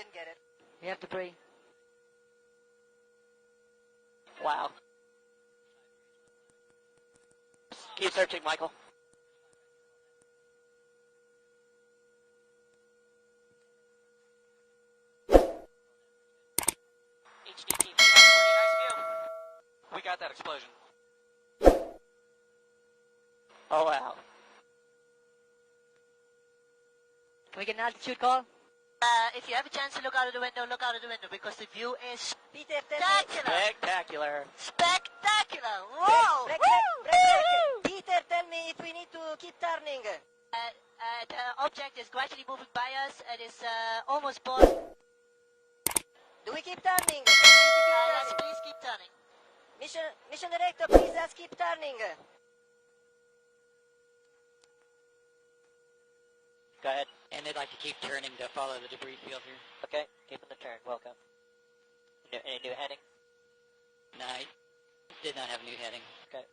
can get it. We have to pray. Wow. Keep searching, Michael. HDTV has a pretty nice view. We got that explosion. Oh, wow. Can we get an altitude call? If you have a chance to look out of the window, look out of the window because the view is Peter, spectacular. Spectacular. Spectacular. Whoa! Break. Peter, tell me if we need to keep turning. The object is gradually moving by us. It is almost paused. Do we keep turning? Yes, please keep turning. Mission director, please just keep turning. Go ahead. And they'd like to keep turning to follow the debris field here. Okay, keeping the turn. Welcome. Any new heading? No, I did not have a new heading. Okay.